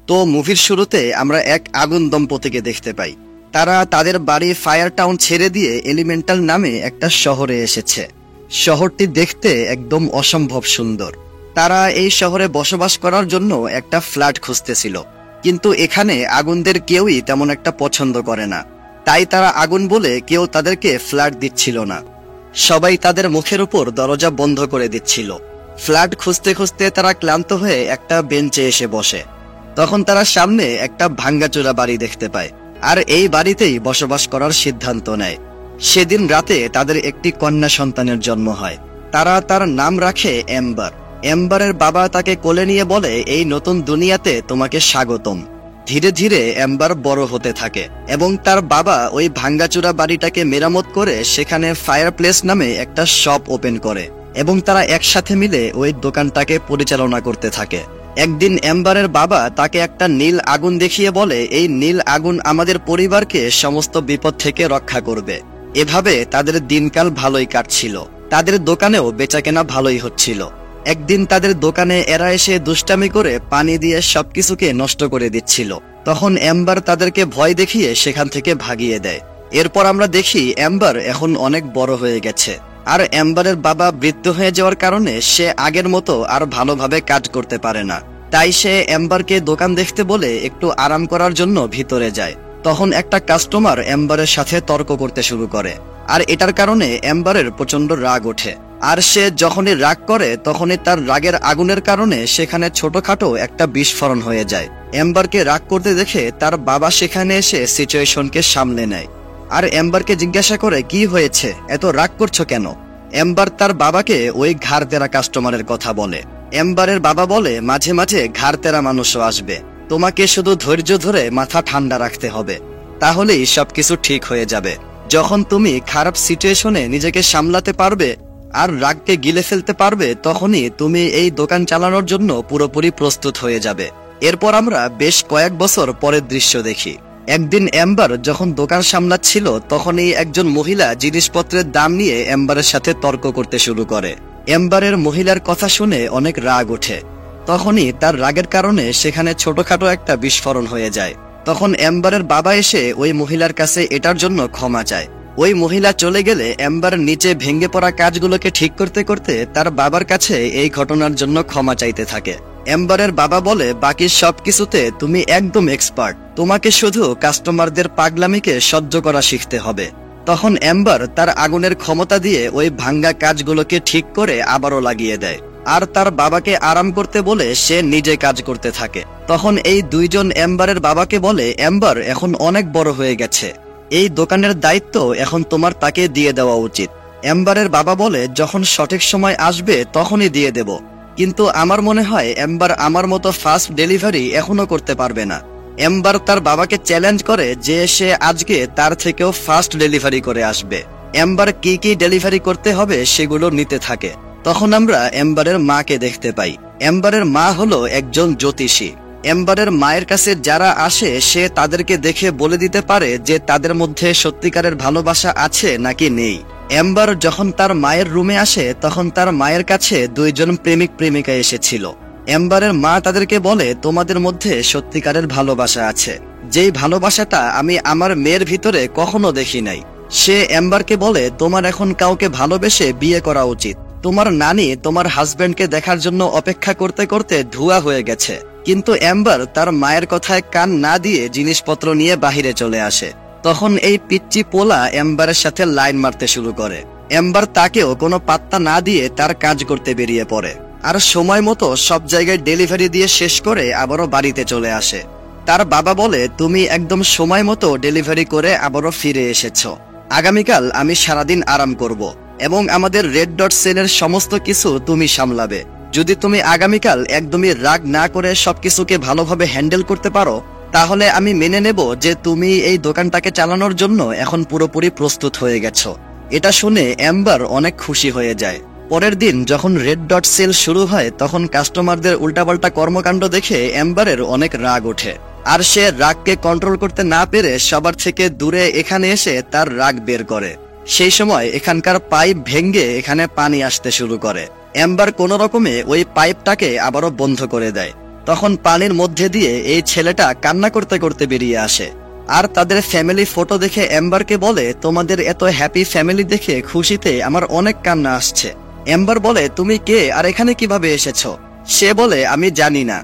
তো মুভির শুরুতে আমরা এক আগুন দম্পতিকে দেখতে পাই। তারা তাদের বাড়ি ফায়ার টাউন ছেড়ে দিয়ে এলিমেন্টাল নামে একটা শহরে এসেছে। শহরটি দেখতে একদম অসম্ভব সুন্দর। তারা এই শহরে বসবাস করার জন্য একটা ফ্ল্যাট খুঁজতেছিল, কিন্তু এখানে আগুনদের কেউই তেমন একটা পছন্দ করে না। তাই তারা আগুন বলে কেউ তাদেরকে ফ্ল্যাট দিচ্ছিল না। সবাই তাদের মুখের উপর দরজা বন্ধ করে দিচ্ছিল। ফ্ল্যাট খুঁজতে খুঁজতে তারা ক্লান্ত হয়ে একটা বেঞ্চে এসে বসে। তখন তারা সামনে একটা ভাঙ্গাচোরা বাড়ি দেখতে পায়, আর এই বাড়িতেই বসবাস করার সিদ্ধান্ত নেয়। সেদিন রাতে তাদের একটি কন্যা সন্তানের জন্ম হয়। তারা তার নাম রাখে এম্বার। এম্বারের বাবা তাকে কোলে নিয়ে বলে, এই নতুন দুনিয়াতে তোমাকে স্বাগতম। ধীরে ধীরে এম্বার বড় হতে থাকে এবং তার বাবা ওই ভাঙ্গাচোরা বাড়িটাকে মেরামত করে সেখানে ফায়ার প্লেস নামে একটা শপ ওপেন করে এবং তারা একসাথে মিলে ওই দোকানটাকে পরিচালনা করতে থাকে। একদিন এম্বারের বাবা তাকে একটা নীল আগুন দেখিয়ে বলে, এই নীল আগুন আমাদের পরিবারকে সমস্ত বিপদ থেকে রক্ষা করবে। এভাবে তাদের দিনকাল ভালোই কাটছিল। তাদের দোকানেও বেচাকেনা ভালোই হচ্ছিল। একদিন তাদের দোকানে এরা এসে দুষ্টামি করে পানি দিয়ে সবকিছুকে নষ্ট করে দিচ্ছিল। তখন এম্বার তাদেরকে ভয় দেখিয়ে সেখান থেকে ভাগিয়ে দেয়। এরপর আমরা দেখি এম্বার এখন অনেক বড় হয়ে গেছে, আর এম্বারের বাবা বৃদ্ধ হয়ে যাওয়ার কারণে সে আগের মতো আর ভালোভাবে কাজ করতে পারে না। তাই সে এম্বারকে দোকান দেখতে বলে একটু আরাম করার জন্য ভিতরে যায়। তখন একটা কাস্টমার এম্বারের সাথে তর্ক করতে শুরু করে, আর এটার কারণে এম্বারের প্রচন্ড রাগ ওঠে। আর সে যখনই রাগ করে তখনই তার রাগের আগুনের কারণে সেখানে ছোটখাটো একটা বিস্ফোরণ হয়ে যায়। এম্বারকে রাগ করতে দেখে তার বাবা সেখানে এসে সিচুয়েশনকে সামলে নেয়, আর এম্বারকে জিজ্ঞাসা করে, কি হয়েছে, এত রাগ করছো কেন? এম্বার তার বাবাকে ওই ঘাড় তেরা কাস্টমারের কথা বলে। এম্বারের বাবা বলে, মাঝে মাঝে ঘাড় তেরা মানুষও আসবে, তোমাকে শুধু ধৈর্য ধরে মাথা ঠান্ডা রাখতে হবে, তাহলেই সবকিছু ঠিক হয়ে যাবে। যখন তুমি খারাপ সিচুয়েশনে নিজেকে সামলাতে পারবে আর রাগকে গিলে ফেলতে পারবে, তখনই তুমি এই দোকান চালানোর জন্য পুরোপুরি প্রস্তুত হয়ে যাবে। এরপর আমরা বেশ কয়েক বছর পরের দৃশ্য দেখি। একদিন এম্বার যখন দোকান সামলাচ্ছিল তখনই একজন মহিলা জিনিসপত্রের দাম নিয়ে এম্বারের সাথে তর্ক করতে শুরু করে। এম্বারের মহিলার কথা শুনে অনেক রাগ ওঠে। তখনই তার রাগের কারণে সেখানে ছোটখাটো একটা বিস্ফোরণ হয়ে যায়। তখন এম্বারের বাবা এসে ওই মহিলার কাছে এটার জন্য ক্ষমা চায়। ওই মহিলা চলে গেলে এম্বার নিচে ভেঙে পড়া কাজগুলোকে ঠিক করতে করতে তার বাবার কাছে এই ঘটনার জন্য ক্ষমা চাইতে থাকে। এম্বারের বাবা বলে, বাকি সবকিছুতে তুমি একদম এক্সপার্ট, তোমাকে শুধু কাস্টমারদের পাগলামিকে সহ্য করা শিখতে হবে। তখন এম্বার তার আগুনের ক্ষমতা দিয়ে ওই ভাঙ্গা কাজগুলোকে ঠিক করে আবারও লাগিয়ে দেয়, আর তার বাবাকে আরাম করতে বলে সে নিজে কাজ করতে থাকে। তখন এই দুইজন এম্বারের বাবাকে বলে, এম্বার এখন অনেক বড় হয়ে গেছে, এই দোকানের দায়িত্ব এখন তোমার তাকে দিয়ে দেওয়া উচিত। এম্বারের বাবা বলে, যখন সঠিক সময় আসবে তখনই দিয়ে দেব, কিন্তু আমার মনে হয় এম্বার আমার মতো ফাস্ট ডেলিভারি এখনো করতে পারবে না। এম্বার তার বাবাকে চ্যালেঞ্জ করে যে সে আজকে তার থেকেও ফাস্ট ডেলিভারি করে আসবে। এম্বার কি কি ডেলিভারি করতে হবে সেগুলো নিতে থাকে। তখন আমরা এম্বারের মাকে দেখতে পাই। এম্বারের মা হলো একজন জ্যোতিষী। এম্বারের মায়ের কাছে যারা আসে সে তাদেরকে দেখে বলে দিতে পারে যে তাদের মধ্যে সত্যিকারের ভালোবাসা আছে নাকি নেই। এম্বার যখন তার মায়ের রুমে আসে তখন তার মায়ের কাছে দুইজন প্রেমিক প্রেমিকা এসেছিল। এম্বারের মা তাদেরকে বলে, তোমাদের মধ্যে সত্যিকারের ভালোবাসা আছে, যেই ভালোবাসাটা আমি আমার মেয়ের ভিতরে কখনো দেখি নাই। সে এম্বারকে বলে, তোমার এখন কাউকে ভালোবেসে বিয়ে করা উচিত। তোমার নানি তোমার হাজবেন্ডকে দেখার জন্য অপেক্ষা করতে করতে ধোঁয়া হয়ে গেছে। কিন্তু এম্বার তার মায়ের কথায় কান না দিয়ে জিনিসপত্র নিয়ে বাহিরে চলে আসে। তখন এই পিচ্চি পোলা এম্বারের সাথে লাইন মারতে শুরু করে। এম্বার তাকেও কোনো পাত্তা না দিয়ে তার কাজ করতে বেরিয়ে পড়ে, আর সময় মতো সব জায়গায় ডেলিভারি দিয়ে শেষ করে আবারও বাড়িতে চলে আসে। তার বাবা বলে, তুমি একদম সময় মতো ডেলিভারি করে আবারও ফিরে এসেছো। আগামীকাল আমি সারাদিন আরাম করব এবং আমাদের রেড ডট সেলের সমস্ত কিছু তুমি সামলাবে। যদি তুমি আগামীকাল একদমই রাগ না করে সবকিছুকে ভালোভাবে হ্যান্ডেল করতে পারো, তাহলে আমি মেনে নেব যে তুমি এই দোকানটাকে চালানোর জন্য এখন পুরোপুরি প্রস্তুত হয়ে গেছো। এটা শুনে এম্বার অনেক খুশি হয়ে যায়। পরের দিন যখন রেড ডট সেল শুরু হয় তখন কাস্টমারদের উল্টাপাল্টা কর্মকাণ্ড দেখে এম্বারের অনেক রাগ ওঠে, আর সে রাগকে কন্ট্রোল করতে না পেরে সবার থেকে দূরে এখানে এসে তার রাগ বের করে। সেই সময় এখানকার পাইপ ভেঙে এখানে পানি আসতে শুরু করে। এম্বার কোনো রকমে ওই পাইপটাকে আবারও বন্ধ করে দেয়। তখন পানির মধ্যে দিয়ে এই ছেলেটা কান্না করতে করতে বেরিয়ে আসে আর তাদের ফ্যামিলি ফটো দেখে এম্বারকে বলে, তোমাদের এত হ্যাপি ফ্যামিলি দেখে খুশিতে আমার অনেক কান্না আসছে। এম্বার বলে, তুমি কে আর এখানে কিভাবে এসেছো? সে বলে, আমি জানি না,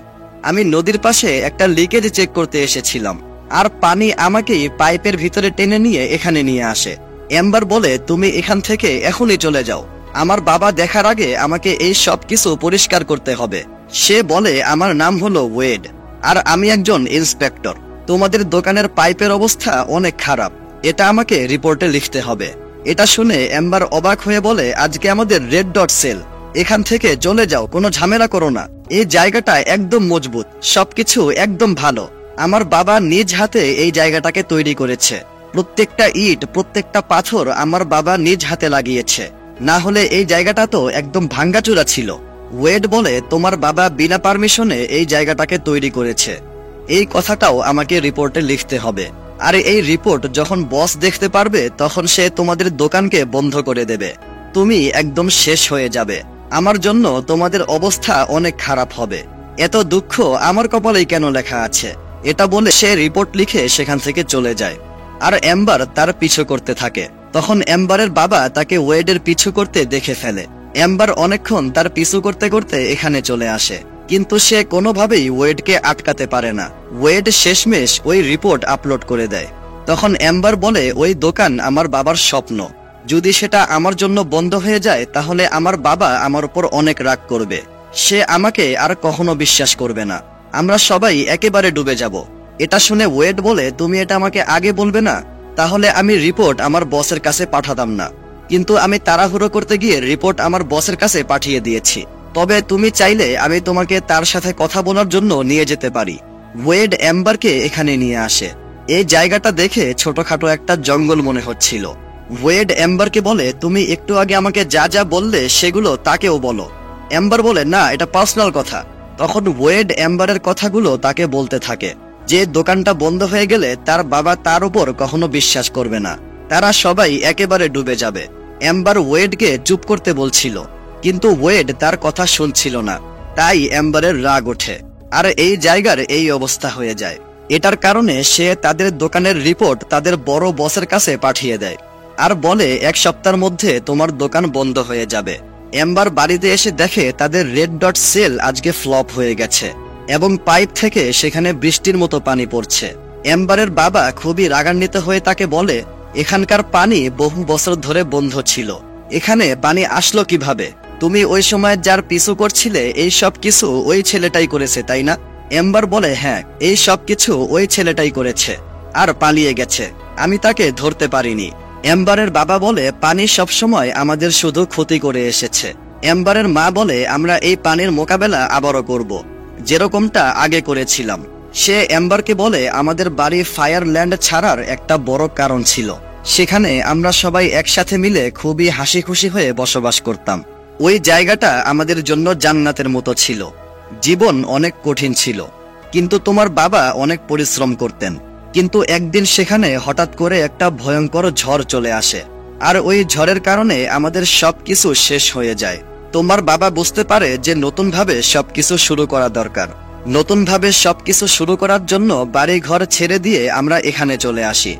আমি নদীর পাশে একটা লিকেজ চেক করতে এসেছিলাম আর পানি আমাকেই পাইপের ভিতরে টেনে নিয়ে এখানে নিয়ে আসে। এম্বার বলে, তুমি এখান থেকে এখনই চলে যাও, আমার বাবা দেখার আগে আমাকে এই সব কিছু পরিষ্কার করতে হবে। সে বলে, আমার নাম হলো ওয়েড আর আমি একজন ইন্সপেক্টর, তোমাদের দোকানের পাইপের অবস্থা অনেক খারাপ, এটা আমাকে রিপোর্টে লিখতে হবে। এটা শুনে এম্বার অবাক হয়ে বলে, আজকে আমাদের রেড ডট সেল, এখান থেকে চলে যাও, কোনো ঝামেলা করো না, এই জায়গাটা একদম মজবুত, সবকিছু একদম ভালো, আমার বাবা নিজ হাতে এই জায়গাটাকে তৈরি করেছে, প্রত্যেকটা ইট প্রত্যেকটা পাথর আমার বাবা নিজ হাতে লাগিয়েছে, না হলে এই জায়গাটা তো একদম ভাঙ্গাচুরা ছিল। ওয়েড বলে, তোমার বাবা বিনা পারমিশনে এই জায়গাটাকে তৈরি করেছে, এই কথাটাও আমাকে রিপোর্টে লিখতে হবে, আর এই রিপোর্ট যখন বস দেখতে পারবে তখন সে তোমাদের দোকানকে বন্ধ করে দেবে, তুমি একদম শেষ হয়ে যাবে, আমার জন্য তোমাদের অবস্থা অনেক খারাপ হবে, এত দুঃখ আমার কপালেই কেন লেখা আছে? এটা বলে সে রিপোর্ট লিখে সেখান থেকে চলে যায় আর এম্বার তার পিছু করতে থাকে। তখন এম্বারের বাবা তাকে ওয়েডের পিছু করতে দেখে ফেলে। এম্বার অনেকক্ষণ তার পিছু করতে করতে এখানে চলে আসে, কিন্তু সে কোনোভাবেই ওয়েডকে আটকাতে পারে না। ওয়েড শেষমেশ ওই রিপোর্ট আপলোড করে দেয়। তখন এম্বার বলে, ওই দোকান আমার বাবার স্বপ্ন, যদি সেটা আমার জন্য বন্ধ হয়ে যায় তাহলে আমার বাবা আমার উপর অনেক রাগ করবে, সে আমাকে আর কখনো বিশ্বাস করবে না, আমরা সবাই একেবারে ডুবে যাব। এটা শুনে ওয়েড বলে, তুমি এটা আমাকে আগে বলবে না, তাহলে আমি রিপোর্ট আমার বসের কাছে পাঠাতাম না, কিন্তু আমি তাড়াহুড়ো করতে গিয়ে রিপোর্ট আমার বসের কাছে পাঠিয়ে দিয়েছি, তবে তুমি চাইলে আমি তোমাকে তার সাথে কথা বলার জন্য নিয়ে যেতে পারি। ওয়েড এম্বারকে এখানে নিয়ে আসে। এই জায়গাটা দেখে ছোটখাটো একটা জঙ্গল মনে হচ্ছিল। ওয়েড এম্বারকে বলে, তুমি একটু আগে আমাকে যা যা বললে সেগুলো তাকেও বলো। এম্বার বলে, না, এটা পার্সোনাল কথা। তখন ওয়েড এম্বারের কথাগুলো তাকে বলতে থাকে, যে দোকানটা বন্ধ হয়ে গেলে তার বাবা তার উপর কখনো বিশ্বাস করবে না, তারা সবাই একেবারে ডুবে যাবে। এম্বার ওয়েডকে চুপ করতে বলছিল, কিন্তু ওয়েড তার কথা শুনছিল না, তাই এম্বারের রাগ ওঠে আর এই জায়গার এই অবস্থা হয়ে যায়। এটার কারণে সে তাদের দোকানের রিপোর্ট তাদের বড় বসের কাছে পাঠিয়ে দেয় আর বলে, এক সপ্তাহের মধ্যে তোমার দোকান বন্ধ হয়ে যাবে। এম্বার বাড়িতে এসে দেখে তাদের রেড ডট সেল আজকে ফ্লপ হয়ে গেছে এবং পাইপ থেকে সেখানে বৃষ্টির মতো পানি পড়ছে। এম্বারের বাবা খুবই রাগান্বিত হয়ে তাকে বলে, এখানকার পানি বহু বছর ধরে বন্ধ ছিল, এখানে পানি আসলো কিভাবে? তুমি ওই সময় যার পিছু করছিলে এই সব কিছু ওই ছেলেটাই করেছে, তাই না? এম্বার বলে, হ্যাঁ, এই সব কিছু ওই ছেলেটাই করেছে আর পালিয়ে গেছে, আমি তাকে ধরতে পারিনি। এম্বারের বাবা বলে, পানি সবসময় আমাদের শুধু ক্ষতি করে এসেছে। এম্বারের মা বলে, আমরা এই পানির মোকাবেলা আবারও করব, যেরকমটা আগে করেছিলাম। সে এম্বারকে বলে, আমাদের বাড়ি ফায়ারল্যান্ড ছাড়ার একটা বড় কারণ ছিল, সেখানে আমরা সবাই একসাথে মিলে খুবই হাসি খুশি হয়ে বসবাস করতাম, ওই জায়গাটা আমাদের জন্য জান্নাতের মতো ছিল, জীবন অনেক কঠিন ছিল, কিন্তু তোমার বাবা অনেক পরিশ্রম করতেন। কিন্তু একদিন সেখানে হঠাৎ করে একটা ভয়ঙ্কর ঝড় চলে আসে আর ওই ঝড়ের কারণে আমাদের সবকিছু শেষ হয়ে যায়। তোমার বাবা বুঝতে পারে যে নতুনভাবে সবকিছু শুরু করা দরকার। নতুনভাবে সবকিছু শুরু করার জন্য বাড়ি ঘর ছেড়ে দিয়ে আমরা এখানে চলে আসি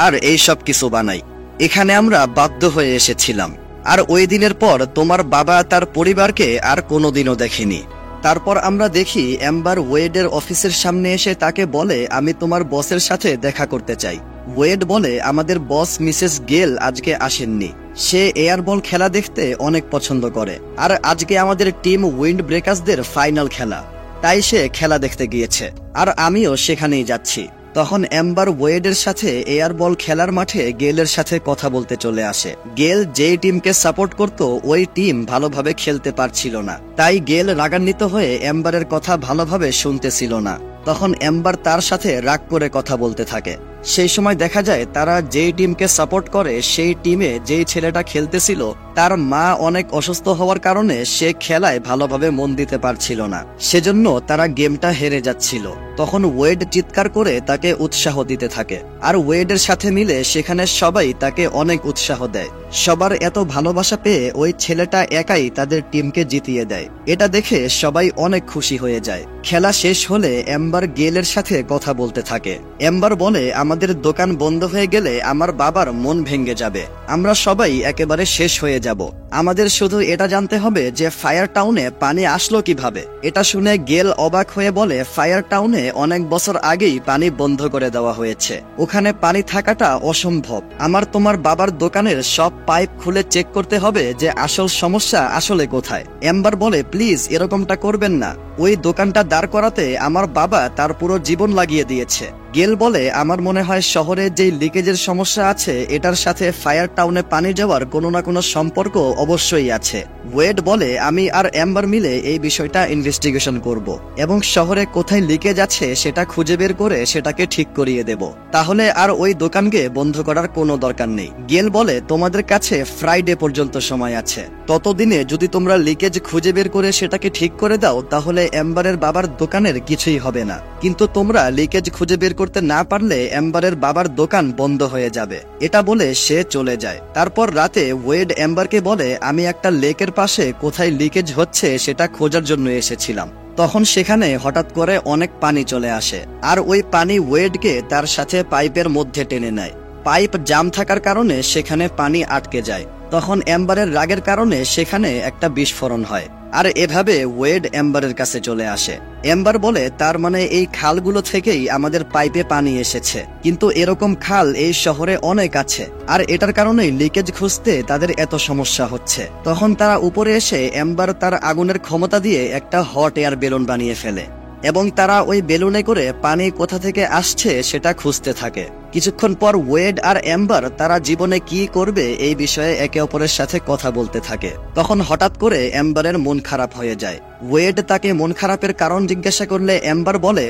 আর এই সব কিছু বানাই। এখানে আমরা বাধ্য হয়ে এসেছিলাম আর ওই দিনের পর তোমার বাবা তার পরিবারকে আর কোনোদিনও দেখেনি। তারপর আমরা দেখি এম্বার ওয়েডের অফিসের সামনে এসে তাকে বলে, আমি তোমার বসের সাথে দেখা করতে চাই। ওয়েড বলে, আমাদের বস মিসেস গেল আজকে আসেননি, সে এয়ারবল খেলা দেখতে অনেক পছন্দ করে আর আজকে আমাদের টিম উইন্ড ব্রেকার্সদের ফাইনাল খেলা, তাই সে খেলা দেখতে গিয়েছে আর আমিও সেখানেই যাচ্ছি। তখন এম্বার ওয়েডের সাথে এয়ারবল খেলার মাঠে গেলের সাথে কথা বলতে চলে আসে। গেল যেই টিমকে সাপোর্ট করত ওই টিম ভালোভাবে খেলতে পারছিল না, তাই গেল রাগান্বিত হয়ে এম্বারের কথা ভালোভাবে শুনতেছিল না। তখন এম্বার তার সাথে রাগ করে কথা বলতে থাকে। সেই সময় দেখা যায় তারা যেই টিমকে সাপোর্ট করে সেই টিমে যেই ছেলেটা খেলতেছিল তার মা অনেক অসুস্থ হওয়ার কারণে সে খেলায় ভালোভাবে মন দিতে পারছিল না, সেজন্য তারা গেমটা হেরে যাচ্ছিল। তখন ওয়েড চিৎকার করে তাকে উৎসাহ দিতে থাকে আর ওয়েডের সাথে মিলে সেখানে সবাই তাকে অনেক উৎসাহ দেয়। সবার এত ভালোবাসা পেয়ে ওই ছেলেটা একাই তাদের টিমকে জিতিয়ে দেয়। এটা দেখে সবাই অনেক খুশি হয়ে যায়। খেলা শেষ হলে এম্বার গেলের সাথে কথা বলতে থাকে। এম্বার বলে, আমাদের দোকান বন্ধ হয়ে গেলে আমার বাবার মন ভেঙে যাবে, আমরা সবাই একেবারে শেষ হয়ে যাব। আমাদের শুধু এটা জানতে হবে যে ফায়ার টাউনে পানি আসলো কিভাবে। এটা শুনে গেল অবাক হয়ে বলে, ফায়ার টাউনে অনেক বছর আগেই পানি বন্ধ করে দেওয়া হয়েছে, ওখানে পানি থাকাটা অসম্ভব। আমার তোমার বাবার দোকানের সব পাইপ খুলে চেক করতে হবে যে আসল সমস্যা আসলে কোথায়। এম্বার বলে, প্লিজ এরকমটা করবেন না, ওই দোকানটা দাঁড় করাতে আমার বাবা তার পুরো জীবন লাগিয়ে দিয়েছে। গেল বলে, আমার মনে হয় শহরে যেই লিকেজের সমস্যা আছে এটার সাথে ফায়ার টাউনে পানি যাওয়ার কোনো না কোনো সম্পর্ক অবশ্যই আছে। ওয়েড বলে, আমি আর এম্বার মিলে এই বিষয়টা ইনভেস্টিগেশন করব এবং শহরে কোথায় লিকেজ আছে সেটা খুঁজে বের করে সেটাকে ঠিক করিয়ে দেব, তাহলে আর ওই দোকানকে বন্ধ করার কোনো দরকার নেই। গেল বলে, তোমাদের কাছে ফ্রাইডে পর্যন্ত সময় আছে, ততদিনে যদি তোমরা লিকেজ খুঁজে বের করে সেটাকে ঠিক করে দাও তাহলে এম্বারের বাবার দোকানের কিছুই হবে না, কিন্তু তোমরা লিকেজ খুঁজে বের করতে না পারলে এম্বারের বাবার দোকান বন্ধ হয়ে যাবে। এটা বলে সে চলে যায়। তারপর রাতে ওয়েড এম্বারকে বলে, আমি একটা লেকের পাশে কোথায় লিকেজ হচ্ছে সেটা খোঁজার জন্য এসেছিলাম। তখন সেখানে হঠাৎ করে অনেক পানি চলে আসে আর ওই পানি ওয়েডকে তার সাথে পাইপের মধ্যে টেনে নেয়। পাইপ জাম থাকার কারণে সেখানে পানি আটকে যায়। তখন এম্বারের রাগের কারণে সেখানে একটা বিস্ফোরণ হয় আর এভাবে ওয়েড এম্বারের কাছে চলে আসে। এম্বার বলে, তার মানে এই খালগুলো থেকেই আমাদের পাইপে পানি এসেছে, কিন্তু এরকম খাল এই শহরে অনেক আছে আর এটার কারণেই লিকেজ খুঁজতে তাদের এত সমস্যা হচ্ছে। তখন তারা উপরে এসে এম্বার তার আগুনের ক্ষমতা দিয়ে একটা হট এয়ার বেলুন বানিয়ে ফেলে এবং তারা ওই বেলুনে করে পানি কোথা থেকে আসছে সেটা খুঁজতে থাকে। কিছুক্ষণ পর ওয়েড আর এম্বার তারা জীবনে কি করবে এই বিষয়ে একে অপরের সাথে কথা বলতে থাকে। তখন হঠাৎ করে এম্বারের মন খারাপ হয়ে যায়। ওয়েড তাকে মন খারাপের কারণ জিজ্ঞাসা করলে এম্বার বলে,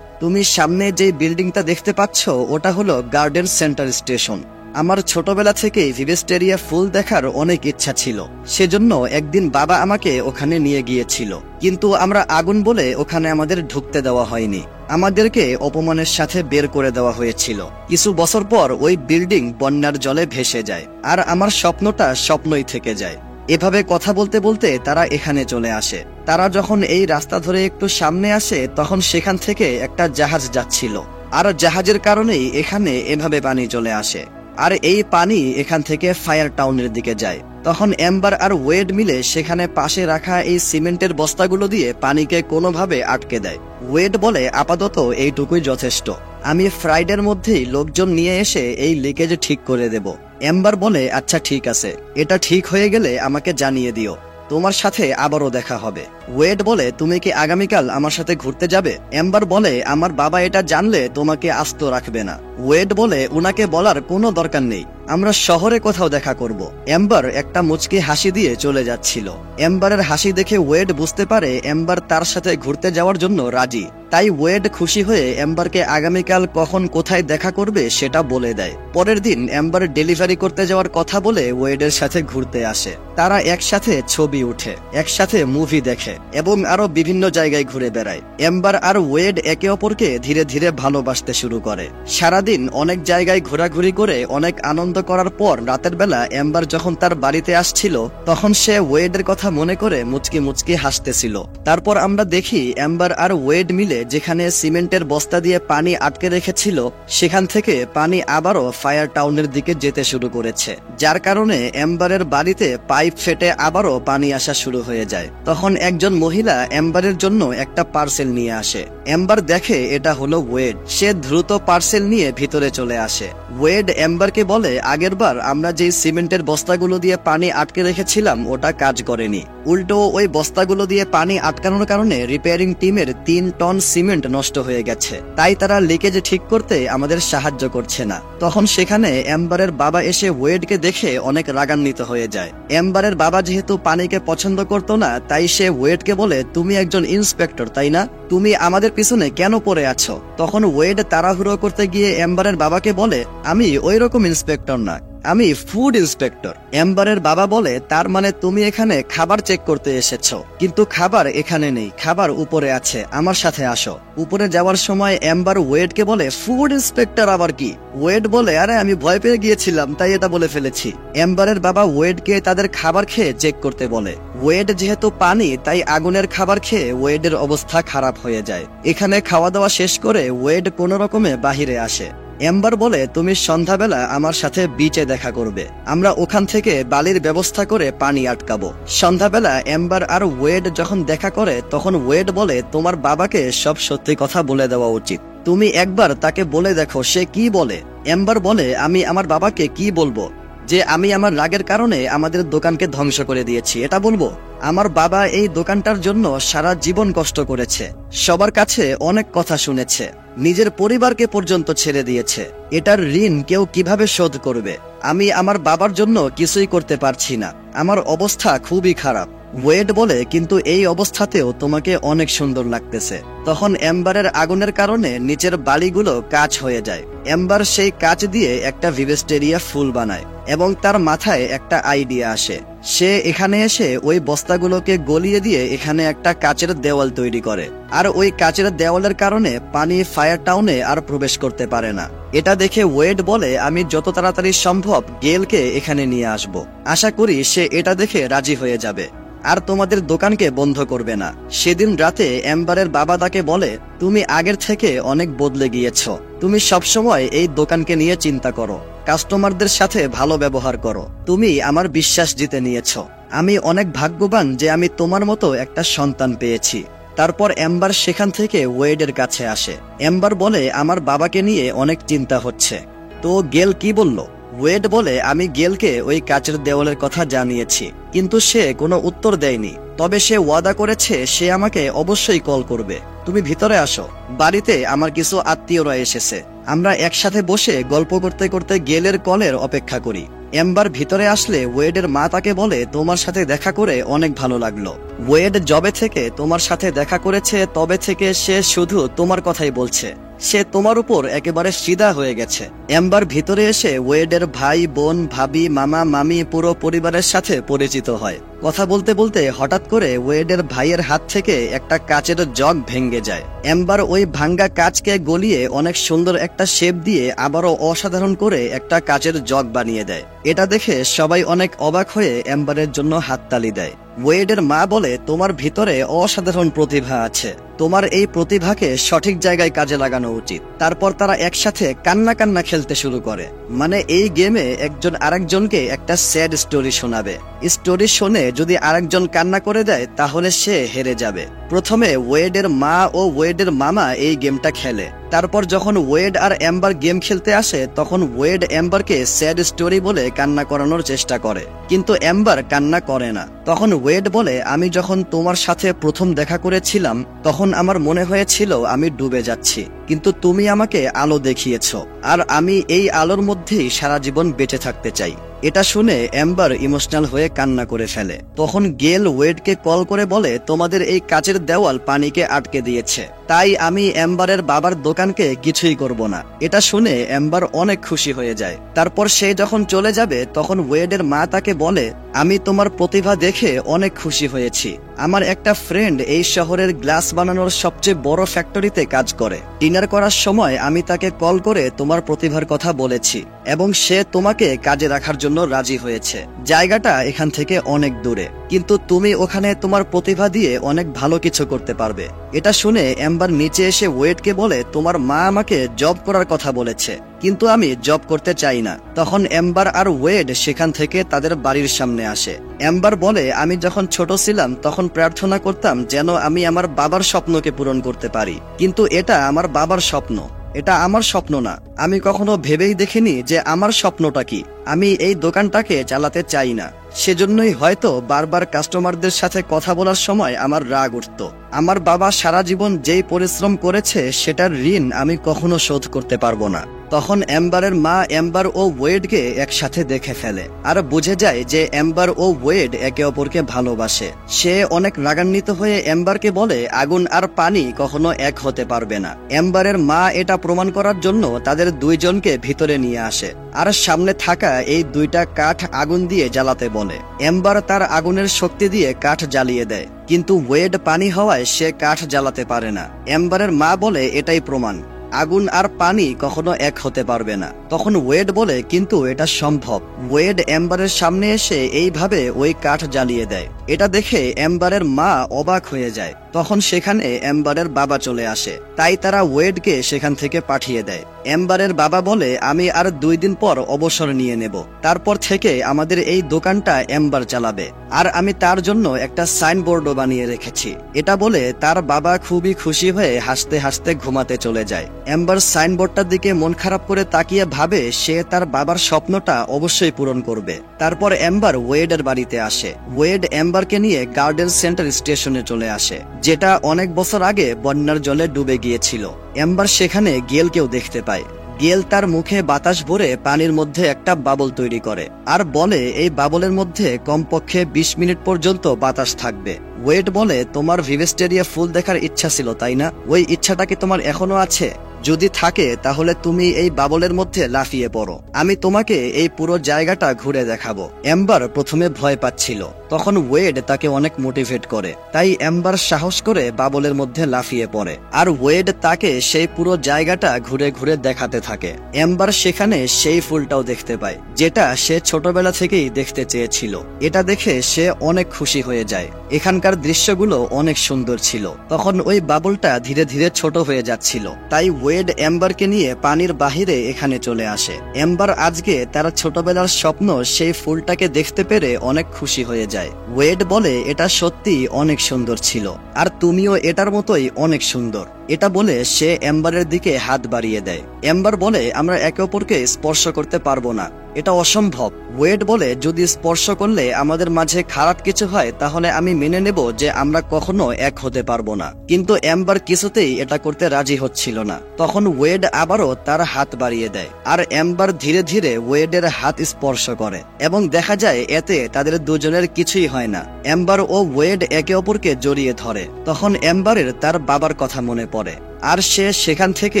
তুমি সামনে যে বিল্ডিংটা দেখতে পাচ্ছ ওটা হলো গার্ডেন সেন্টার স্টেশন। আমার ছোটবেলা থেকেই ভিভেস্টেরিয়া ফুল দেখার অনেক ইচ্ছা ছিল, সেজন্য একদিন বাবা আমাকে ওখানে নিয়ে গিয়েছিল, কিন্তু আমরা আগুন বলে ওখানে আমাদের ঢুকতে দেওয়া হয়নি, আমাদেরকে অপমানের সাথে বের করে দেওয়া হয়েছিল। কিছু বছর পর ওই বিল্ডিং বন্যার জলে ভেসে যায় আর আমার স্বপ্নটা স্বপ্নই থেকে যায়। এভাবে কথা বলতে বলতে তারা এখানে চলে আসে। তারা যখন এই রাস্তা ধরে একটু সামনে আসে তখন সেখান থেকে একটা জাহাজ যাচ্ছিল আর জাহাজের কারণেই এখানে এভাবে পানি চলে আসে আর এই পানি এখান থেকে ফায়ার টাউনের দিকে যায়। তখন এম্বার আর ওয়েড মিলে সেখানে পাশে রাখা এই সিমেন্টের বস্তাগুলো দিয়ে পানিকে কোনোভাবে আটকে দেয়। ওয়েড বলে, আপাতত এইটুকুই যথেষ্ট, আমি ফ্রাইডের মধ্যেই লোকজন নিয়ে এসে এই লিকেজ ঠিক করে দেব। এম্বার বলে, আচ্ছা ঠিক আছে, এটা ঠিক হয়ে গেলে আমাকে জানিয়ে দিও, তোমার সাথে আবারও দেখা হবে। ওয়েড বলে, তুমি কি আগামীকাল আমার সাথে ঘুরতে যাবে? এম্বার বলে, আমার বাবা এটা জানলে তোমাকে আস্ত রাখবে না। ওয়েড বলে, উনাকে বলার কোনো দরকার নেই, আমরা শহরে কোথাও দেখা করব। এম্বার একটা মুচকি হাসি দিয়ে চলে যাচ্ছিল। এম্বারের হাসি দেখে ওয়েড বুঝতে পারে এম্বার তার সাথে ঘুরতে যাওয়ার জন্য রাজি। তাই ওয়েড খুশি হয়ে এম্বারকে আগামীকাল কখন কোথায় দেখা করবে সেটা বলে দেয়। পরের দিন এম্বার ডেলিভারি করতে যাওয়ার কথা বলে ওয়েডের সাথে ঘুরতে আসে। তারা একসাথে ছবি উঠে, একসাথে মুভি দেখে এবং আরো বিভিন্ন জায়গায় ঘুরে বেড়ায়। এম্বার আর ওয়েড একে অপরকে ধীরে ধীরে ভালোবাসতে শুরু করে। সারাদিন অনেক জায়গায় ঘোরাঘুরি করে অনেক আনন্দ করার পর রাতের বেলা এম্বার যখন তার বাড়িতে আসছিল তখন সে ওয়েডের কথা মনে করে মুচকি মুচকি হাসতেছিল। তারপর আমরা দেখি এম্বার আর ওয়েড মিলে যেখানে সিমেন্টের বস্তা দিয়ে পানি আটকে রেখেছিল সেখান থেকে পানি আবারও ফায়ার টাউনের দিকে যেতে শুরু করেছে, যার কারণে এম্বারের বাড়িতে পাইপ ফেটে আবারও পানি আসা শুরু হয়ে যায়। তখন একজন মহিলা এম্বারের জন্য একটা পার্সেল নিয়ে আসে। এম্বার দেখে এটা হলো ওয়েড। সে দ্রুত পার্সেল নিয়ে ভিতরে চলে আসে। ওয়েড এম্বারকে বলে, আগেরবার আমরা যে সিমেন্টের বস্তাগুলো দিয়ে পানি আটকে রেখেছিলাম ওটা কাজ করেনি, উল্টো ওই বস্তাগুলো দিয়ে পানি আটকানোর কারণে রিপেয়ারিং টিমের 3 টন সিমেন্ট নষ্ট হয়ে গেছে, তাই তারা লিকেজ ঠিক করতে আমাদের সাহায্য করছে না। তখন সেখানে এম্বারের বাবা এসে ওয়েডকে দেখে অনেক রাগান্বিত হয়ে যায়। এম্বারের বাবা যেহেতু পানিকে পছন্দ করতো না তাই সে ওয়েডকে বলে, তুমি একজন ইন্সপেক্টর তাই না, তুমি আমাদের পিছনে কেন পড়ে আছো? তখন ওয়েড তাড়াহুড়ো করতে গিয়ে এম্বারের বাবাকে বলে, আমি ওই রকম ইন্সপেক্টর না, আমি ফুড ইন্সপেক্টর। এম্বারের বাবা বলে, তার মানে তুমি এখানে খাবার চেক করতে এসেছো? কিন্তু খাবার এখানে নেই, খাবার উপরে আছে, আমার সাথে আসো। উপরে যাওয়ার সময় এম্বার ওয়েডকে বলে, ফুড ইন্সপেক্টর আবার কি? ওয়েড বলে, আরে আমি ভয় পেয়ে গিয়েছিলাম তাই এটা বলে ফেলেছি। এম্বারের বাবা ওয়েডকে তাদের খাবার খেয়ে চেক করতে বলে। ওয়েড যেহেতু পানি তাই আগুনের খাবার খেয়ে ওয়েডের অবস্থা খারাপ হয়ে যায়। এখানে খাওয়া দাওয়া শেষ করে ওয়েড কোনো রকমে বাহিরে আসে। এম্বার বলে, তুমি সন্ধ্যাবেলা আমার সাথে বিচে দেখা করবে, আমরা ওখান থেকে বালির ব্যবস্থা করে পানি আটকাবো। সন্ধ্যাবেলা এম্বার আর ওয়েড যখন দেখা করে তখন ওয়েড বলে, তোমার বাবাকে সব সত্যি কথা বলে দেওয়া উচিত, তুমি একবার তাকে বলে দেখো সে কি বলে। এম্বার বলে, আমি আমার বাবাকে কি বলবো? যে আমি আমার রাগের কারণে আমাদের দোকানকে ধ্বংস করে দিয়েছি এটা বলবো? আমার বাবা এই দোকানটার জন্য সারা জীবন কষ্ট করেছে, সবার কাছে অনেক কথা শুনেছে, নিজের পরিবারকে পর্যন্ত ছেড়ে দিয়েছে, এটার ঋণ কেউ কিভাবে শোধ করবে? আমি আমার বাবার জন্য কিছুই করতে পারছি না, আমার অবস্থা খুবই খারাপ। ওয়েড বলে, কিন্তু এই অবস্থাতেও তোমাকে অনেক সুন্দর লাগতেছে। তখন এম্বারের আগুনের কারণে নিচের বালিগুলো কাঁচ হয়ে যায়। এম্বার সেই কাঁচ দিয়ে একটা ভিভেস্টেরিয়া ফুল বানায় এবং তার মাথায় একটা আইডিয়া আসে। সে এখানে এসে ওই বস্তাগুলোকে গলিয়ে দিয়ে এখানে একটা কাচের দেওয়াল তৈরি করে, আর ওই কাচের দেওয়ালের কারণে পানি ফায়ার টাউনে আর প্রবেশ করতে পারে না। এটা দেখে ওয়েড বলে, আমি যত তাড়াতাড়ি সম্ভব গেলকে এখানে নিয়ে আসব, আশা করি সে এটা দেখে রাজি হয়ে যাবে আর তোমাদের দোকানকে বন্ধ করবে না। সেদিন রাতে এম্বারের বাবা তাকে বলে, তুমি আগের থেকে অনেক বদলে গিয়েছ, তুমি সবসময় এই দোকানকে নিয়ে চিন্তা করো, কাস্টমারদের সাথে ভালো ব্যবহার করো, তুমি আমার বিশ্বাস জিতে নিয়েছ, আমি অনেক ভাগ্যবান যে আমি তোমার মতো একটা সন্তান পেয়েছি। তারপর এম্বার সেখান থেকে ওয়েডের কাছে আসে। এম্বার বলে, আমার বাবাকে নিয়ে অনেক চিন্তা হচ্ছে। তো গেল কি বলল? ওয়েড বলে, আমি গেলকে ওই কাচের দেওয়ালের কথা জানিয়েছি, কিন্তু সে কোনো উত্তর দেয়নি, তবে সে ওয়াদা করেছে সে আমাকে অবশ্যই কল করবে। তুমি ভিতরে আসো, বাড়িতে আমার কিছু আত্মীয়রা এসেছে, আমরা একসাথে বসে গল্প করতে করতে গেলের কলের অপেক্ষা করি। এম্বার ভিতরে আসলে ওয়েডের মা তাকে বলে, তোমার সাথে দেখা করে অনেক ভালো লাগলো। ওয়েড যবে থেকে তোমার সাথে দেখা করেছে তবে থেকে সে শুধু তোমার কথাই বলছে, সে তোমার উপর একেবারে সিধা হয়ে গেছে। এম্বার ভিতরে এসে ওয়েডের ভাই বোন ভাবি মামা মামি পুরো পরিবারের সাথে পরিচিত হয়। কথা বলতে বলতে হঠাৎ করে ওয়েডের ভাইয়ের হাত থেকে একটা কাচের জগ ভেঙে যায়। এম্বার ওই ভাঙ্গা কাচকে গলিয়ে অনেক সুন্দর একটা শেপ দিয়ে আবারও অসাধারণ করে একটা কাচের জগ বানিয়ে দেয়। এটা দেখে সবাই অনেক অবাক হয়ে এম্বারের জন্য হাততালি দেয়। ওয়েডের মা বলে, তোমার ভিতরে অসাধারণ প্রতিভা আছে, তোমার এই প্রতিভাকে সঠিক জায়গায় কাজে লাগানো উচিত। তারপর তারা একসাথে কান্না কান্না খেলতে শুরু করে, মানে এই গেমে একজন আরেকজনকে একটা স্যাড স্টোরি শোনাবে। স্টোরি শুনে যদি আরেকজন কান্না করে দেয় তাহলে সে হেরে যাবে। প্রথমে ওয়েডের মা ও ওয়েডের মামা এই গেমটা খেলে, তারপর যখন ওয়েড আর এম্বার গেম খেলতে আসে তখন ওয়েড এম্বারকে স্যাড স্টোরি বলে কান্না করানোর চেষ্টা করে, কিন্তু এম্বার কান্না করে না। তখন ওয়েড বলে, আমি যখন তোমার সাথে প্রথম দেখা করেছিলাম তখন আমার মনে হয়েছিল আমি ডুবে যাচ্ছি, কিন্তু তুমি আমাকে আলো দেখিয়েছ, আর আমি এই আলোর মধ্যেই সারা জীবন বেঁচে থাকতে চাই। এটা শুনে এম্বার ইমোশনাল হয়ে কান্না করে ফেলে। তখন গেল ওয়েডকে কল করে বলে, তোমাদের এই কাচের দেওয়াল পানিকে আটকে দিয়েছে, তাই আমি এম্বারের বাবার দোকানকে কিছুই করব না। এটা শুনে এম্বার অনেক খুশি হয়ে যায়। তারপর সে যখন চলে যাবে তখন ওয়েডের মা তাকে বলে, আমি তোমার প্রতিভা দেখে অনেক খুশি হয়েছি, আমার একটা ফ্রেন্ড এই শহরের গ্লাস বানানোর সবচেয়ে বড় ফ্যাক্টরিতে কাজ করে, ডিনার করার সময় আমি তাকে কল করে তোমার প্রতিভার কথা বলেছি এবং সে তোমাকে কাজে রাখার জন্য রাজি হয়েছে। জায়গাটা এখান থেকে অনেক দূরে, কিন্তু তুমি ওখানে তোমার প্রতিভা দিয়ে অনেক ভালো কিছু করতে পারবে। এটা শুনে এম্বার নিচে এসে ওয়েডকে বলে, তোমার মা আমাকে জব করার কথা বলেছে, কিন্তু আমি জব করতে চাই না। তখন এম্বার আর ওয়েড সেখান থেকে তাদের বাড়ির সামনে আসে। এম্বার বলে, আমি যখন ছোট ছিলাম তখন প্রার্থনা করতাম যেন আমি আমার বাবার স্বপ্নকে পূরণ করতে পারি, কিন্তু এটা আমার বাবার স্বপ্ন, এটা আমার স্বপ্ন না। আমি কখনো ভেবেই দেখিনি যে আমার স্বপ্নটা কি। আমি এই দোকানটাকে চালাতে চাই না, সেজন্যই হয়তো বারবার কাস্টমারদের সাথে কথা বলার সময় আমার রাগ উঠত। আমার বাবা সারা জীবন যেই পরিশ্রম করেছে সেটার ঋণ আমি কখনো শোধ করতে পারবো না। তখন এম্বারের মা এম্বার ও ওয়েডকে একসাথে দেখে ফেলে আর বুঝে যায় যে এম্বার ও ওয়েড একে অপরকে ভালোবাসে। সে অনেক রাগান্বিত হয়ে এম্বারকে বলে আগুন আর পানি কখনো এক হতে পারবে না। এম্বারের মা এটা প্রমাণ করার জন্য তাদের দুইজনকে ভিতরে নিয়ে আসে আর সামনে থাকা এই দুইটা কাঠ আগুন দিয়ে জ্বালাতে বলে। এম্বার তার আগুনের শক্তি দিয়ে কাঠ জ্বালিয়ে দেয়, কিন্তু ওয়েড পানি হওয়ায় সে কাঠ জ্বালাতে পারে না। এম্বারের মা বলে এটাই প্রমাণ, আগুন আর পানি কখনো এক হতে পারবে না। তখন ওয়েড বলে কিন্তু এটা সম্ভব। ওয়েড এম্বারের সামনে এসে এইভাবে ওই কাঠ জ্বালিয়ে দেয়। এটা দেখে এম্বারের মা অবাক হয়ে যায়। তখন সেখানে এম্বারের বাবা চলে আসে, তাই তারা ওয়েডকে সেখান থেকে পাঠিয়ে দেয়। এম্বারের বাবা বলে আমি আর 2 দিন পর অবসর নিয়ে নেব, তারপর থেকে আমাদের এই দোকানটা এম্বার চালাবে, আর আমি তার জন্য একটা সাইনবোর্ডও বানিয়ে রেখেছি। এটা বলে তার বাবা খুবই খুশি হয়ে হাসতে হাসতে ঘুমাতে চলে যায়। এম্বার সাইনবোর্ডটার দিকে মন খারাপ করে তাকিয়ে ভাবে সে তার বাবার স্বপ্নটা অবশ্যই পূরণ করবে। তারপর এম্বার ওয়েডের বাড়িতে আসে। ওয়েড এম্বারকে নিয়ে গার্ডেন সেন্টার স্টেশনে চলে আসে, যেটা অনেক বছর আগে বন্যার জলে ডুবে গিয়েছিল। এম্বার সেখানে গেলকেও দেখতে পায়। গেল তার মুখে বাতাস ভরে পানির মধ্যে একটা বাবল তৈরি করে আর বলে এই বাবলের মধ্যে কমপক্ষে 20 মিনিট পর্যন্ত বাতাস থাকবে। ওয়েড বলে তোমার ভিভেস্টেরিয়া ফুল দেখার ইচ্ছা ছিল তাই না? ওই ইচ্ছাটা কি তোমার এখনো আছে? যদি থাকে তাহলে তুমি এই বাবলের মধ্যে লাফিয়ে পড়ো, আমি তোমাকে এই পুরো জায়গাটা ঘুরে দেখাবো। এম্বার প্রথমে ভয় পাচ্ছিল, তখন ওয়েড তাকে অনেক মোটিভেট করে, তাই এম্বার সাহস করে বাবলের মধ্যে লাফিয়ে পড়ে আর ওয়েড তাকে সেই পুরো জায়গাটা ঘুরে ঘুরে দেখাতে থাকে। এম্বার সেখানে সেই ফুলটাও দেখতে পায় যেটা সে ছোটবেলা থেকেই দেখতে চেয়েছিল। এটা দেখে সে অনেক খুশি হয়ে যায়। এখানকার দৃশ্যগুলো অনেক সুন্দর ছিল। তখন ওই বাবলটা ধীরে ধীরে ছোট হয়ে যাচ্ছিল, তাই ওয়েড এম্বারকে নিয়ে পানির বাহিরে এখানে চলে আসে। এম্বার আজকে তার ছোটবেলার স্বপ্ন সেই ফুলটাকে দেখতে পেরে অনেক খুশি হয়ে যায়। ওয়েড বলে এটা সত্যি অনেক সুন্দর ছিল, আর তুমিও এটার মতোই অনেক সুন্দর। এটা বলে সে এম্বারের দিকে হাত বাড়িয়ে দেয়। এম্বার বলে আমরা একে অপরকে স্পর্শ করতে পারবো না, এটা অসম্ভব। ওয়েড বলে যদি স্পর্শ করলে আমাদের মাঝে খারাপ কিছু হয় তাহলে আমি মেনে নেব যে আমরা কখনো এক হতে পারবো না, কিন্তু এম্বার কিছুতেই এটা করতে রাজি হচ্ছিল না। তখন ওয়েড আবারও তার হাত বাড়িয়ে দেয় আর এম্বার ধীরে ধীরে ওয়েডের হাত স্পর্শ করে এবং দেখা যায় এতে তাদের দুজনের কিছুই হয় না। এম্বার ও ওয়েড একে অপরকে জড়িয়ে ধরে। তখন এম্বারের তার বাবার কথা মনে পড়ে আর সে সেখান থেকে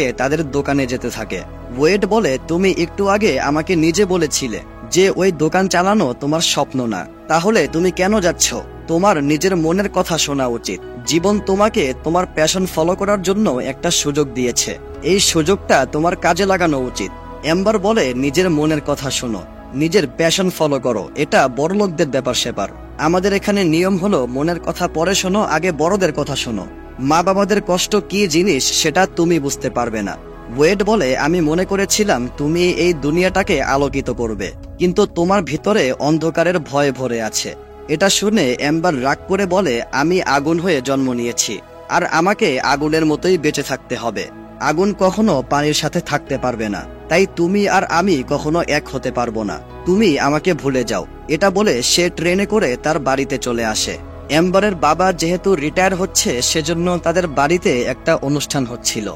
তাদের দোকানে যেতে থাকে। ওয়েড বলে তুমি একটু আগে আমাকে নিজে বলেছিলে যে ওই দোকান চালানো তোমার স্বপ্ন না, তাহলে তুমি কেন যাচ্ছ? তোমার নিজের মনের কথা শোনা উচিত। জীবন তোমাকে তোমার প্যাশন ফলো করার জন্য একটা সুযোগ দিয়েছে, এই সুযোগটা তোমার কাজে লাগানো উচিত। এম্বার বলে নিজের মনের কথা শোনো, নিজের প্যাশন ফলো করো, এটা বড়লোকদের ব্যাপার সেপার। আমাদের এখানে নিয়ম হলো মনের কথা পরে শোনো, আগে বড়দের কথা শোনো। মা বাবাদের কষ্ট কি জিনিস সেটা তুমি বুঝতে পারবে না। ওয়েড বলে আমি মনে করেছিলাম তুমি এই দুনিয়াটাকে আলোকিত করবে, কিন্তু তোমার ভিতরে অন্ধকারের ভয় ভরে আছে। এটা শুনে এম্বার রাগ করে বলে আমি আগুন হয়ে জন্ম নিয়েছি আর আমাকে আগুনের মতোই বেঁচে থাকতে হবে। আগুন কখনো পানির সাথে থাকতে পারবে না, তাই তুমি আর আমি কখনো এক হতে পারবো না, তুমি আমাকে ভুলে যাও। এটা বলে সে ট্রেনে করে তার বাড়িতে চলে আসে। এম্বারের বাবা যেহেতু রিটায়ার হচ্ছে সেজন্য তাদের বাড়িতে একটা অনুষ্ঠান হচ্ছিল।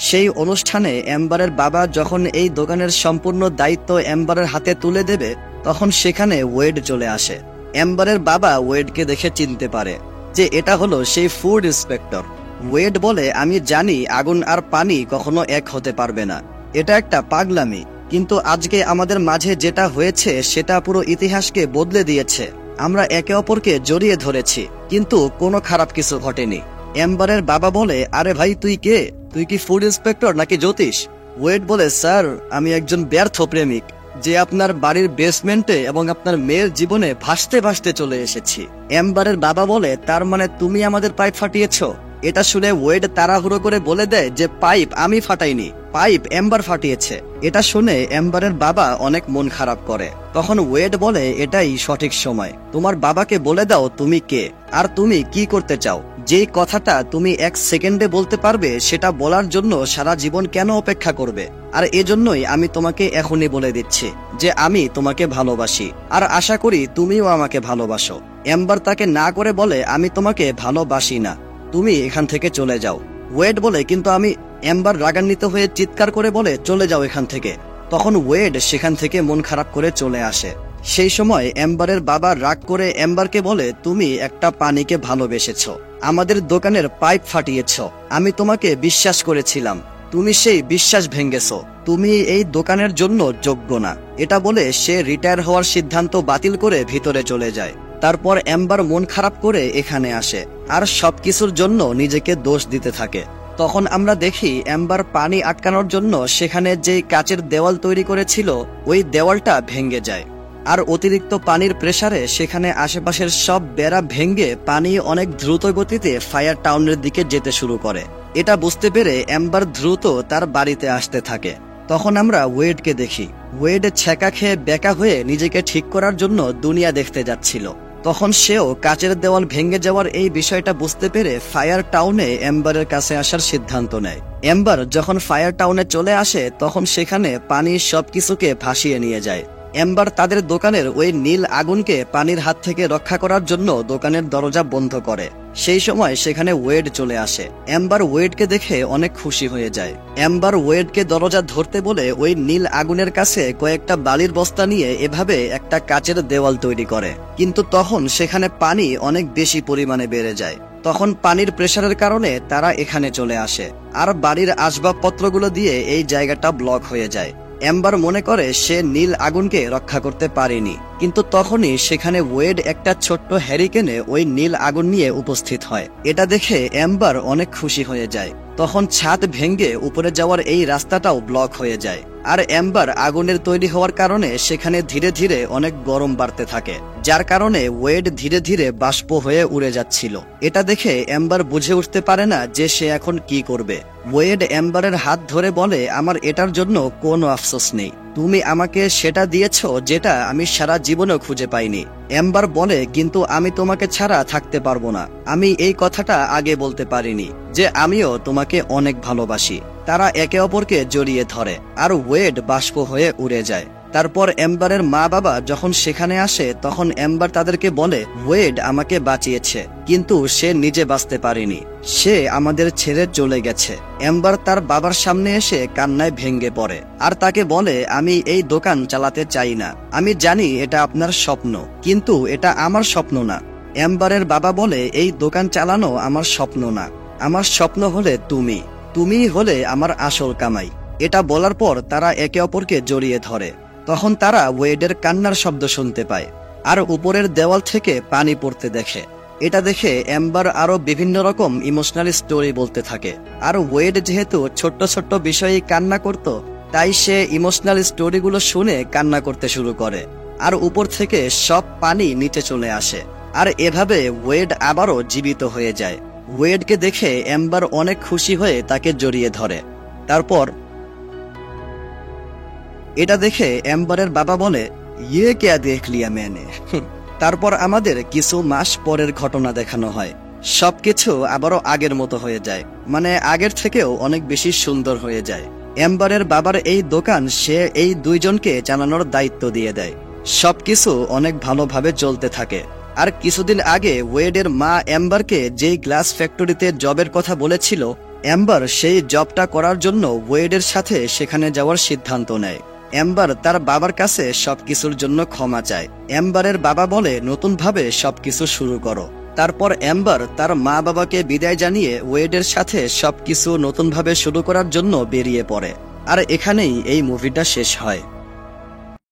সেই অনুষ্ঠানে এম্বারের বাবা যখন এই দোকানের সম্পূর্ণ দায়িত্ব এম্বারের হাতে তুলে দেবে তখন সেখানে ওয়েড চলে আসে। এম্বারের বাবা ওয়েডকে দেখে চিনতে পারে যে এটা হলো সেই ফুড ইন্সপেক্টর। ওয়েড বলে আমি জানি আগুন আর পানি কখনো এক হতে পারবে না, এটা একটা পাগলামি, কিন্তু আজকে আমাদের মাঝে যেটা হয়েছে সেটা পুরো ইতিহাসকে বদলে দিয়েছে। আমরা একে অপরকে জড়িয়ে ধরেছি কিন্তু কোনো খারাপ কিছু ঘটেনি। এম্বারের বাবা বলে আরে ভাই তুই কে? তুই কি ফুড ইন্সপেক্টর নাকি জ্যোতিষ? ওয়েড বলে স্যার আমি একজন ব্যর্থ প্রেমিক যে আপনার বাড়ির বেসমেন্টে এবং আপনার মেয়ের জীবনে ভাসতে ভাসতে চলে এসেছি। এম্বারের বাবা বলে তার মানে তুমি আমাদের পাইপ ফাটিয়েছো? এটা শুনে ওয়েড তাড়াহুড়ো করে বলে দেয় যে পাইপ আমি ফাটাইনি, পাইপ এম্বার ফাটিয়েছে। এটা শুনে এম্বারের বাবা অনেক মন খারাপ করে। তখন ওয়েড বলে এটাই সঠিক সময়, তোমার বাবাকে বলে দাও তুমি কে আর তুমি কি করতে চাও। যেই কথাটা তুমি 1 সেকেন্ডে বলতে পারবে সেটা বলার জন্য সারা জীবন কেন অপেক্ষা করবে? আর এজন্যই আমি তোমাকে এখনই বলে দিচ্ছি যে আমি তোমাকে ভালোবাসি আর আশা করি তুমিও আমাকে ভালোবাসো। এম্বার তাকে না করে বলে আমি তোমাকে ভালোবাসি না, তুমি এখান থেকে চলে যাও। ওয়েড বলে কিন্তু এম্বার রাগান্বিত হয়ে চিৎকার করে বলে, চলে যাও এখান থেকে। তখন ওয়েড সেখান থেকে মন খারাপ করে চলে আসে। সেই সময় এম্বারের বাবা রাগ করে এম্বারকে বলে, তুমি একটা পানিকে ভালোবেসেছ, আমাদের দোকানের পাইপ ফাটিয়েছ, আমি তোমাকে বিশ্বাস করেছিলাম, তুমি সেই বিশ্বাস ভেঙেছ, তুমি এই দোকানের জন্য যোগ্য না। এটা বলে সে রিটায়ার হওয়ার সিদ্ধান্ত বাতিল করে ভিতরে চলে যায়। তারপর এম্বার মন খারাপ করে এখানে আসে আর সবকিছুর জন্য নিজেকে দোষ দিতে থাকে। তখন আমরা দেখি এম্বার পানি আটকানোর জন্য সেখানে যে কাচের দেওয়াল তৈরি করেছিল ওই দেওয়ালটা ভেঙে যায়। আর অতিরিক্ত পানির প্রেসারে সেখানে আশেপাশের সব বেড়া ভেঙে পানি অনেক দ্রুত গতিতে ফায়ার টাউনের দিকে যেতে শুরু করে। এটা বুঝতে পেরে এম্বার দ্রুত তার বাড়িতে আসতে থাকে। তখন আমরা ওয়েডকে দেখি। ওয়েড ছ্যাঁকা খেয়ে বেঁকা হয়ে নিজেকে ঠিক করার জন্য দুনিয়া দেখতে যাচ্ছিল। তখন সেও কাচের দেওয়াল ভেঙে যাওয়ার এই বিষয়টা বুঝতে পেরে ফায়ার টাউনে এম্বারের কাছে আসার সিদ্ধান্ত নেয়। এম্বার যখন ফায়ার টাউনে চলে আসে তখন সেখানে পানি সবকিছুকে ভাসিয়ে নিয়ে যায়। এম্বার তাদের দোকানের ওই নীল আগুনকে পানির হাত থেকে রক্ষা করার জন্য দোকানের দরজা বন্ধ করে। সেই সময় সেখানে ওয়েড চলে আসে। এম্বার ওয়েডকে দেখে অনেক খুশি হয়ে যায়। এম্বার ওয়েডকে দরজা ধরতে বলে ওই নীল আগুনের কাছে কয়েকটা বালির বস্তা নিয়ে এভাবে একটা কাচের দেওয়াল তৈরি করে। কিন্তু তখন সেখানে পানি অনেক বেশি পরিমাণে বেড়ে যায়। তখন পানির প্রেসারের কারণে তারা এখানে চলে আসে আর বাড়ির আসবাবপত্রগুলো দিয়ে এই জায়গাটা ব্লক হয়ে যায়। এম্বার মনে করে সে নীল আগুনকে রক্ষা করতে পারেনি, কিন্তু তখনই সেখানে ওয়েড একটা ছোট্ট হ্যারিকেনে ওই নীল আগুন নিয়ে উপস্থিত হয়। এটা দেখে এম্বার অনেক খুশি হয়ে যায়। তখন ছাদ ভেঙে উপরে যাওয়ার এই রাস্তাটাও ব্লক হয়ে যায়। আর এম্বার আগুনের তৈরি হওয়ার কারণে সেখানে ধীরে ধীরে অনেক গরম বাড়তে থাকে, যার কারণে ওয়েড ধীরে ধীরে বাষ্প হয়ে উড়ে যাচ্ছিল। এটা দেখে এম্বার বুঝে উঠতে পারে না যে সে এখন কি করবে। ওয়েড এম্বারের হাত ধরে বলে, আমার এটার জন্য কোনো আফসোস নেই, তুমি আমাকে সেটা দিয়েছো যেটা আমি সারা জীবনেও খুঁজে পাইনি। এম্বার বলে, কিন্তু আমি তোমাকে ছাড়া থাকতে পারবো না, আমি এই কথাটা আগে বলতে পারিনি যে আমিও তোমাকে অনেক ভালোবাসি। তারা একে অপরকে জড়িয়ে ধরে আর ওয়েড বাষ্প হয়ে উড়ে যায়। তারপর এম্বারের মা বাবা যখন সেখানে আসে তখন এম্বার তাদেরকে বলে, ওয়েড আমাকে বাঁচিয়েছে, কিন্তু সে নিজে বাঁচতে পারেনি, সে আমাদের ছেড়ে চলে গেছে। এম্বার তার বাবার সামনে এসে কান্নায় ভেঙে পড়ে আর তাকে বলে, আমি এই দোকান চালাতে চাই না, আমি জানি এটা আপনার স্বপ্ন, কিন্তু এটা আমার স্বপ্ন না। এম্বারের বাবা বলে, এই দোকান চালানো আমার স্বপ্ন না, আমার স্বপ্ন হলে তুমিই হলে আমার আসল কামাই। এটা বলার পর তারা একে অপরকে জড়িয়ে ধরে। তখন তারা ওয়েডের কান্নার শব্দ শুনতে পায় আর উপরের দেওয়াল থেকে পানি পড়তে দেখে। এটা দেখে এম্বার আরো বিভিন্ন রকম ইমোশনাল স্টোরি বলতে থাকে। আর ওয়েড যেহেতু ছোট্ট ছোট্ট বিষয়ে কান্না করত, তাই সে ইমোশনাল স্টোরিগুলো শুনে কান্না করতে শুরু করে আর উপর থেকে সব পানি নিচে চলে আসে। আর এভাবে ওয়েড আবারও জীবিত হয়ে যায়। ওয়েডকে দেখে এম্বার অনেক খুশি হয়ে তাকে জড়িয়ে ধরে। তারপর এটা দেখে এম্বারের বাবা বলে, ইয়ে ক্যা দেখ লিয়া मैंने। তারপর আমাদের কিছু মাস পরের ঘটনা দেখানো হয়। সবকিছু আবারও আগের মতো হয়ে যায়, মানে আগের থেকেও অনেক বেশি সুন্দর হয়ে যায়। এম্বারের বাবার এই দোকান সে এই দুইজনকে চালানোর দায়িত্ব দিয়ে দেয়। সবকিছু অনেক ভালোভাবে চলতে থাকে। আর কিছুদিন আগে ওয়েডের মা এম্বারকে যেই গ্লাস ফ্যাক্টরিতে জবের কথা বলেছিল, এম্বার সেই জবটা করার জন্য ওয়েডের সাথে সেখানে যাওয়ার সিদ্ধান্ত নেয়। এম্বার তার বাবার কাছে সবকিছুর জন্য ক্ষমা চায়। এম্বারের বাবা বলে, নতুনভাবে সবকিছু শুরু করো। তারপর এম্বার তার মা বাবাকে বিদায় জানিয়ে ওয়েডের সাথে সবকিছু নতুনভাবে শুরু করার জন্য বেরিয়ে পড়ে। আর এখানেই এই মুভিটা শেষ হয়।